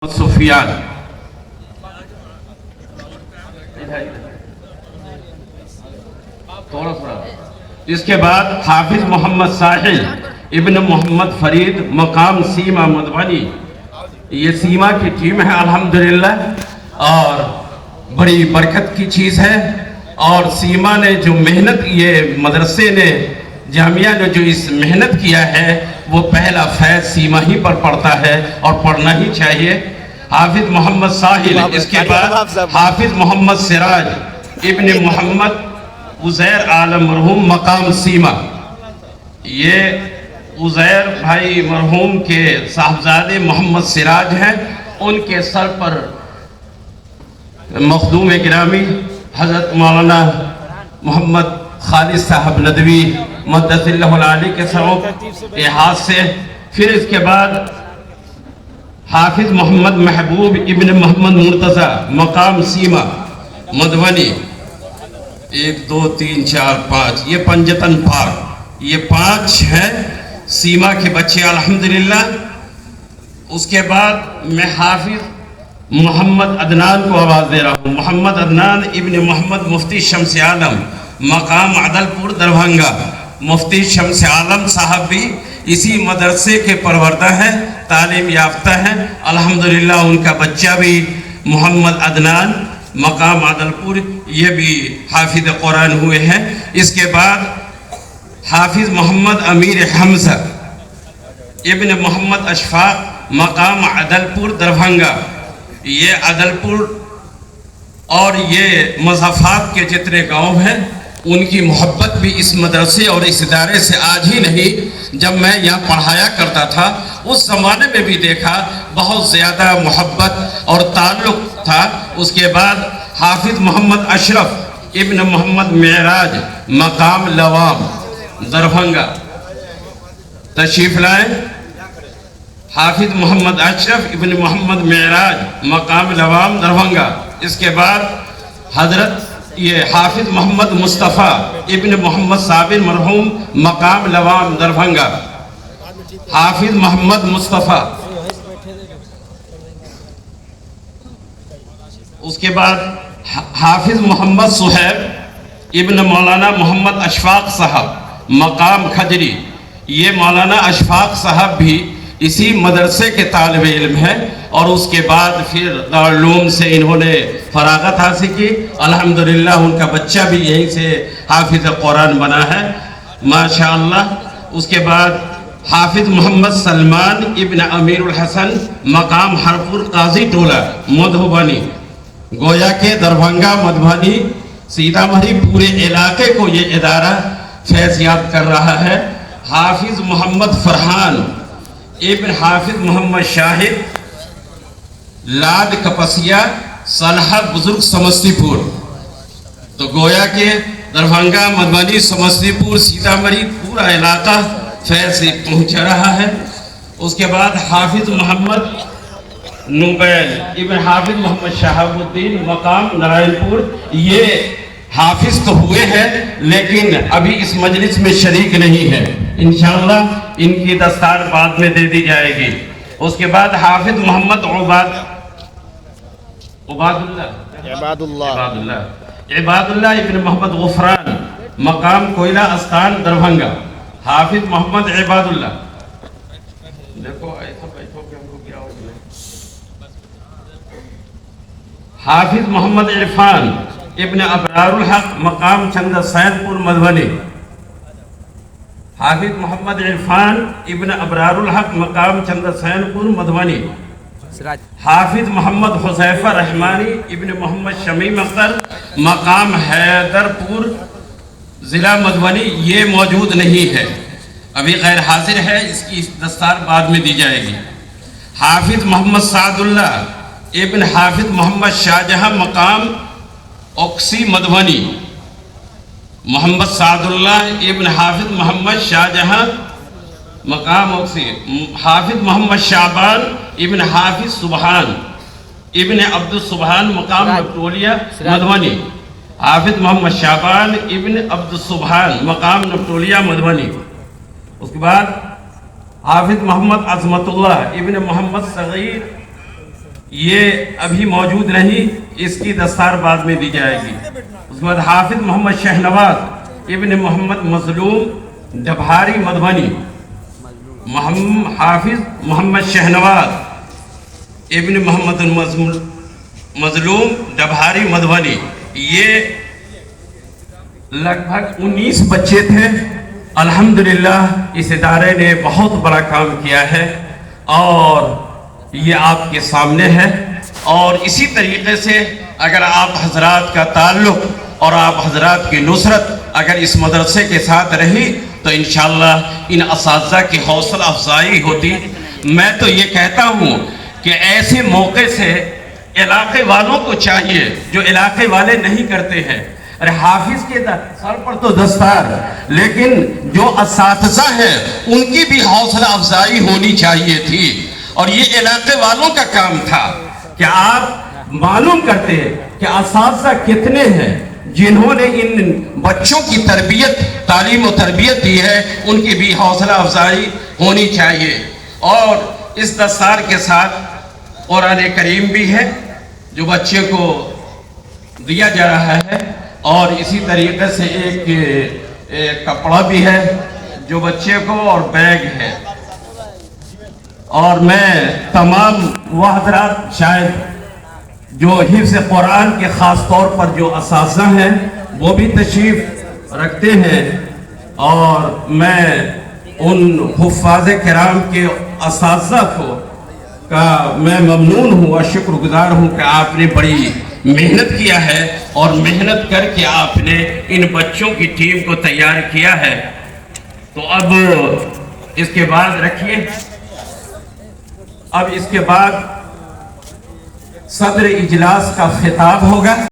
سفیان، اس کے بعد حافظ محمد ساحل ابن محمد فرید مقام سیما مدھبنی. یہ سیما کی ٹیم ہے الحمدللہ اور بڑی برکت کی چیز ہے. اور سیما نے جو محنت یہ مدرسے نے جامعہ نے جو اس محنت کیا ہے وہ پہلا فیض سیما ہی پر پڑتا ہے اور پڑھنا ہی چاہیے. حافظ محمد ساحل، اس کے بعد حافظ محمد سراج ابن محمد عزیر عالم مرحوم مقام سیما. یہ عزیر بھائی مرحوم کے صاحبزادے محمد سراج ہیں. ان کے سر پر مخدوم گرامی حضرت مولانا محمد خالد صاحب ندوی مدد اللہ العالی کے سروں کے ہاتھ سے. پھر اس کے بعد حافظ محمد محبوب ابن محمد مرتضی مقام سیما مدھبنی. 1 2 3 4 5 یہ پنجتن پاک، یہ 5 ہیں سیما کے بچے الحمدللہ. اس کے بعد میں حافظ محمد عدنان کو آواز دے رہا ہوں. محمد عدنان ابن محمد مفتی شمس عالم مقام عدل پور دربھنگا. مفتی شمس عالم صاحب بھی اسی مدرسے کے پروردہ ہیں، تعلیم یافتہ ہیں الحمدللہ. ان کا بچہ بھی محمد عدنان مقام عدل پور، یہ بھی حافظ قرآن ہوئے ہیں. اس کے بعد حافظ محمد امیر حمزہ ابن محمد اشفاق مقام عدل پور دربھنگا. یہ عدل پور اور یہ مضافات کے جتنے گاؤں ہیں ان کی محبت بھی اس مدرسے اور اس ادارے سے آج ہی نہیں، جب میں یہاں پڑھایا کرتا تھا اس زمانے میں بھی دیکھا بہت زیادہ محبت اور تعلق تھا. اس کے بعد حافظ محمد اشرف ابن محمد معراج مقام لوام دربھنگا. تشریف لائیں. حافظ محمد اشرف ابن محمد معراج مقام لوام دربھنگا. اس کے بعد حضرت یہ حافظ محمد مصطفیٰ ابن محمد صابر مرحوم مقام لوام دربھنگا. حافظ محمد مصطفیٰ. اس کے بعد حافظ محمد صہیب ابن مولانا محمد اشفاق صاحب مقام کھجری. یہ مولانا اشفاق صاحب بھی اسی مدرسے کے طالب علم ہیں اور اس کے بعد پھر دارالعلوم سے انہوں نے فراغت حاصل کی الحمدللہ. ان کا بچہ بھی یہیں سے حافظ قرآن بنا ہے ماشاءاللہ. اس کے بعد حافظ محمد سلمان ابن امیر الحسن مقام ہرپور قاضی ٹولہ مدھبنی. گویا کہ دربھنگا مدھبنی سیتامڑھی پورے علاقے کو یہ ادارہ فیض یاب کر رہا ہے. حافظ محمد فرحان ابن حافظ محمد شاہد لاد کپسیا صالحہ بزرگ سمستی پور. تو گویا کہ دربھنگا مدھبنی سمستی پور سیتامڑھی پورا علاقہ فیض پہنچ رہا ہے. اس کے بعد حافظ محمد نوبیل ابن حافظ محمد شہاب الدین مقام نارائن پور. یہ حافظ تو ہوئے ہیں لیکن ابھی اس مجلس میں شریک نہیں ہے، انشاءاللہ ان کی دستار بعد میں دے دی جائے گی. اس کے بعد حافظ محمد عباد اللہ ابن محمد غفران مقام کوئلہ استان دربھنگا. حافظ محمد عباد اللہ. دیکھو ایسا بیٹھو کہ ہم کو کیا ہو گیا. حافظ محمد عرفان ابن ابرار الحق مقام چند سین پور مدھبنی. حافظ محمد عرفان ابن ابرار الحق مقام چند سین پور مدھبنی. حافظ محمد حذیفہ رحمانی ابن محمد شمیم اختر مقام حیدر پور ضلع مدھبنی. یہ موجود نہیں ہے، ابھی غیر حاضر ہے، اس کی دستار بعد میں دی جائے گی. حافظ محمد سعد اللہ ابن حافظ محمد شاہجہاں مقام اوکسی مدھبنی. محمد سعد اللہ ابن حافظ محمد شاہجہاں مقام اوکسی. حافظ محمد شعبان ابن حافظ سبحان ابن عبد السبحان مقام نبٹولیہ مدھبنی. حافظ محمد شعبان ابن عبد السبحان مقام نبٹولیہ مدھبنی. اس کے بعد حافظ محمد عظمت اللہ ابن محمد صغیر یہ ابھی موجود نہیں، اس کی دستار بعد میں دی جائے گی۔ اس کے بعد حافظ محمد شہنواز ابن محمد مظلوم ڈبھاری مدھونی، حافظ محمد شہنواز ابن محمد مظلوم ڈبھاری مدھونی، یہ لگ بھگ 19 بچے تھے۔ الحمدللہ اس ادارے نے بہت بڑا کام کیا ہے اور یہ آپ کے سامنے ہے۔ اور اسی طریقے سے اگر آپ حضرات کا تعلق اور آپ حضرات کی نصرت اگر اس مدرسے کے ساتھ رہی تو انشاءاللہ ان اساتذہ کی حوصلہ افزائی ہوتی۔ میں تو یہ کہتا ہوں کہ ایسے موقع سے علاقے والوں کو چاہیے جو علاقے والے نہیں کرتے ہیں۔ ارے حافظ کے سر پر تو دستار، لیکن جو اساتذہ ہیں ان کی بھی حوصلہ افزائی ہونی چاہیے تھی، اور یہ علاقے والوں کا کام تھا کہ آپ معلوم کرتے کہ اساتذہ کتنے ہیں جنہوں نے ان بچوں کی تربیت، تعلیم و تربیت دی ہے، ان کی بھی حوصلہ افزائی ہونی چاہیے۔ اور اس دستار کے ساتھ قرآن کریم بھی ہے جو بچے کو دیا جا رہا ہے، اور اسی طریقے سے ایک کپڑا بھی ہے جو بچے کو، اور بیگ ہے۔ اور میں تمام وہ حضرات شاید جو حفظ قرآن کے خاص طور پر جو اساتذہ ہیں وہ بھی تشریف رکھتے ہیں، اور میں ان حفاظ کرام کے اساتذہ کا میں ممنون ہوں اور شکر گزار ہوں کہ آپ نے بڑی محنت کیا ہے، اور محنت کر کے آپ نے ان بچوں کی ٹیم کو تیار کیا ہے۔ تو اب اس کے بعد رکھیے، اب اس کے بعد صدر اجلاس کا خطاب ہوگا۔